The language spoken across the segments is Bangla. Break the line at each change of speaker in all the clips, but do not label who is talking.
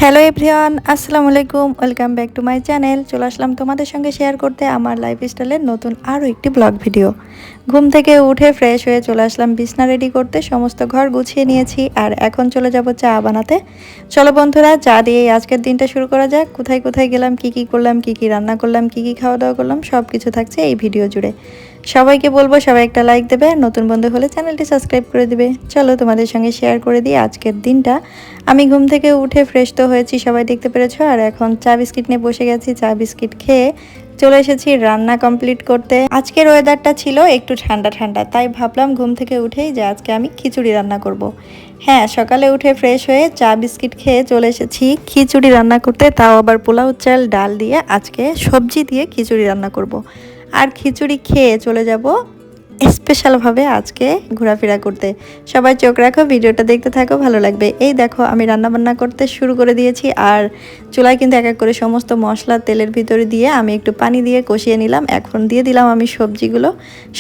হ্যালো এভরিওয়ান, আসসালামু আলাইকুম। Welcome back to my channel. চলে আসলাম তোমাদের সঙ্গে শেয়ার করতে আমার লাইফস্টাইলের নতুন আরও একটি ব্লগ ভিডিও। ঘুম থেকে উঠে ফ্রেশ হয়ে চলে আসলাম বিছনা রেডি করতে, সমস্ত ঘর গুছিয়ে নিয়েছি আর এখন চলে যাব চা বানাতে। চলো বন্ধুরা, চা দিয়েই আজকের দিনটা শুরু করা যাক। কোথায় কোথায় গেলাম, কি কি করলাম, কি কি রান্না করলাম, কি কি খাওয়া দাওয়া করলাম, সব কিছু থাকছে এই ভিডিও জুড়ে। সবাইকে বলবো সবাই একটা লাইক দেবে, নতুন বন্ধু হলে চ্যানেলটি সাবস্ক্রাইব করে দিবে। চলো তোমাদের সঙ্গে শেয়ার করে দিই আজকের দিনটা। আমি ঘুম থেকে উঠে ফ্রেশ তো হয়েছি, সবাই দেখতে পেরেছো, আর এখন চা বিস্কিট নিয়ে বসে গেছি। চা বিস্কিট খেয়ে চলে এসেছি রান্না কমপ্লিট করতে। আজকের ওয়েদারটা ছিল একটু ঠান্ডা ঠান্ডা, তাই ভাবলাম ঘুম থেকে উঠেই যে আজকে আমি খিচুড়ি রান্না করব। হ্যাঁ, সকালে উঠে ফ্রেশ হয়ে চা বিস্কিট খেয়ে চলে এসেছি খিচুড়ি রান্না করতে, তাও আবার পোলাও চাল ডাল দিয়ে আজকে সবজি দিয়ে খিচুড়ি রান্না করব। আর খিচুড়ি খেয়ে চলে যাব স্পেশালভাবে আজকে ঘোরাফেরা করতে। সবাই চোখ রাখো, ভিডিওটা দেখতে থাকো, ভালো লাগবে। এই দেখো আমি রান্নাবান্না করতে শুরু করে দিয়েছি, আর চুলায় কিন্তু এক এক করে সমস্ত মশলা তেলের ভিতরে দিয়ে আমি একটু পানি দিয়ে কষিয়ে নিলাম। এখন দিয়ে দিলাম আমি সবজিগুলো,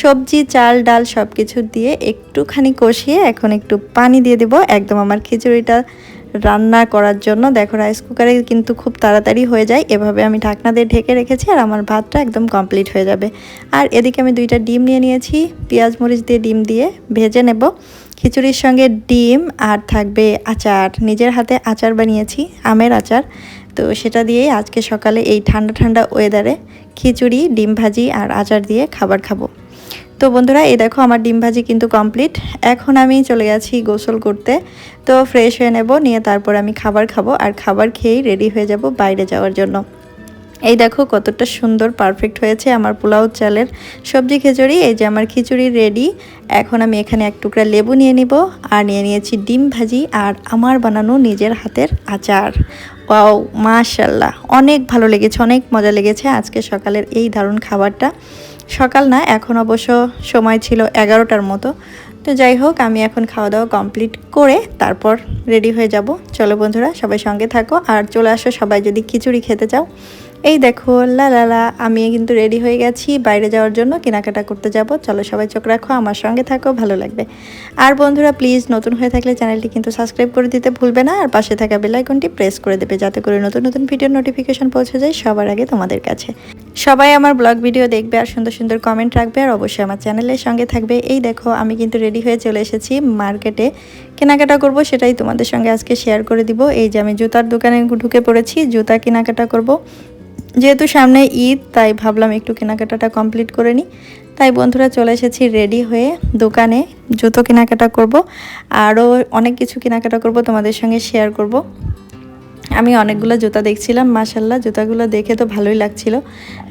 সবজি চাল ডাল সব কিছু দিয়ে একটুখানি কষিয়ে এখন একটু পানি দিয়ে দেব একদম আমার খিচুড়িটা রান্না করার জন্য। দেখো রাইস কুকারে কিন্তু খুব তাড়াতাড়ি হয়ে যায়। এভাবে আমি ঢাকনা দিয়ে ঢেকে রেখেছি আর আমার ভাতটা একদম কমপ্লিট হয়ে যাবে। আর এদিকে আমি 2টা ডিম নিয়ে নিয়েছি, পেঁয়াজ মরিচ দিয়ে ডিম দিয়ে ভেজে নেব। খিচুড়ির সঙ্গে ডিম আর থাকবে আচার, নিজের হাতে আচার বানিয়েছি, আমের আচার। তো সেটা দিয়েই আজকে সকালে এই ঠান্ডা ঠান্ডা ওয়েদারে খিচুড়ি ডিম ভাজি আর আচার দিয়ে খাবার খাবো। তো বন্ধুরা, এই দেখো আমার ডিম ভাজি কিন্তু কমপ্লিট। এখন আমি চলে গেছি গোসল করতে। তো ফ্রেশ হয়ে নেব, নিয়ে তারপর আমি খাবার খাবো, আর খাবার খেয়েই রেডি হয়ে যাব বাইরে যাওয়ার জন্য। এই দেখো কতটা সুন্দর পারফেক্ট হয়েছে আমার পোলাও চালের সবজি খিচুড়ি। এই যে আমার খিচুড়ি রেডি। এখন আমি এখানে এক টুকরা লেবু নিয়ে নিব, আর নিয়ে নিয়েছি ডিম ভাজি আর আমার বানানো নিজের হাতের আচার। ওয়াও, মাশাল্লাহ, অনেক ভালো লেগেছে, অনেক মজা লেগেছে আজকে সকালের এই দারুণ খাবারটা। সকাল না, এখন অবশ্য সময় ছিল 11টার মতো। তো যাই হোক, আমি এখন খাওয়া দাওয়া কমপ্লিট করে তারপর রেডি হয়ে যাব। চলো বন্ধুরা, সবাই সঙ্গে থাকো আর চলে আসো সবাই যদি খিচুড়ি খেতে চাও। এই দেখো লা আমি কিন্তু রেডি হয়ে গেছি বাইরে যাওয়ার জন্য, কেনাকাটা করতে যাব। চলো সবাই চোখ রাখো, আমার সঙ্গে থাকো, ভালো লাগবে। আর বন্ধুরা প্লিজ, নতুন হয়ে থাকলে চ্যানেলটি কিন্তু সাবস্ক্রাইব করে দিতে ভুলবে না, আর পাশে থাকা বেল আইকনটি প্রেস করে দেবে, যাতে করে নতুন নতুন ভিডিওর নোটিফিকেশন পৌঁছে যায় সবার আগে তোমাদের কাছে। সবাই আমার ব্লগ ভিডিও দেখবে আর সুন্দর সুন্দর কমেন্ট রাখবে, আর অবশ্যই আমার চ্যানেলের সঙ্গে থাকবে। এই দেখো আমি কিন্তু রেডি হয়ে চলে এসেছি মার্কেটে, কেনাকাটা করব, সেটাই তোমাদের সঙ্গে আজকে শেয়ার করে দিব। এই যে আমি জুতার দোকানে ঢুকে পড়েছি, জুতা কেনাকাটা করব। যেহেতু সামনে ঈদ, তাই ভাবলাম একটু কেনাকাটাটা কমপ্লিট করে নিই। তাই বন্ধুরা চলে এসেছি রেডি হয়ে দোকানে, জুতো কেনাকাটা করব, আরও অনেক কিছু কেনাকাটা করব, তোমাদের সঙ্গে শেয়ার করব। আমি অনেকগুলো জুতা দেখছিলাম, মাশাল্লাহ জুতাগুলো দেখে তো ভালোই লাগছিল,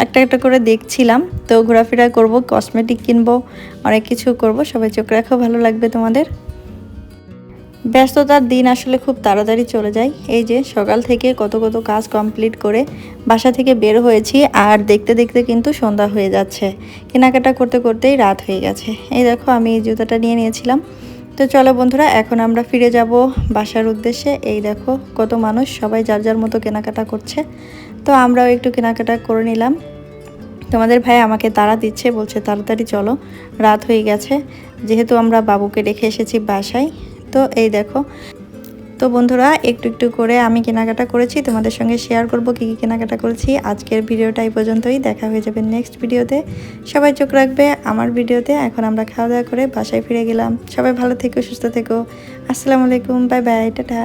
একটা একটা করে দেখছিলাম। তো ঘোরাফেরা করব, কসমেটিক কিনবো, অনেক কিছু করব। সবাই চোখ রাখো, ভালো লাগবে তোমাদের। ব্যস্ততার দিন আসলে খুব তাড়াতাড়ি চলে যায়। এই যে সকাল থেকে কত কত কাজ কমপ্লিট করে বাসা থেকে বের হয়েছি, আর দেখতে দেখতে কিন্তু সন্ধ্যা হয়ে যাচ্ছে, কেনাকাটা করতে করতেই রাত হয়ে গেছে। এই দেখো আমি এই জুতাটা নিয়ে নিয়েছিলাম। তো চলো বন্ধুরা, এখন আমরা ফিরে যাব বাসার উদ্দেশ্যে। এই দেখো কত মানুষ, সবাই যার যার মতো কেনাকাটা করছে। তো আমরাও একটু কেনাকাটা করে নিলাম। তোমাদের ভাই আমাকে তাড়া দিচ্ছে, বলছে তাড়াতাড়ি চলো, রাত হয়ে গেছে, যেহেতু আমরা বাবুকে রেখে এসেছি বাসায়। তো এই দেখো, তো বন্ধুরা একটু একটু করে আমি কেনাকাটা করেছি, তোমাদের সঙ্গে শেয়ার করব কী কী কেনাকাটা করেছি। আজকের ভিডিওটা এই পর্যন্তই, দেখা হয়ে যাবে নেক্সট ভিডিওতে। সবাই চোখ রাখবে আমার ভিডিওতে। এখন আমরা খাওয়া দাওয়া করে বাসায় ফিরে গেলাম। সবাই ভালো থেকো, সুস্থ থেকো। আসসালামু আলাইকুম, বাই বাই, টাটা।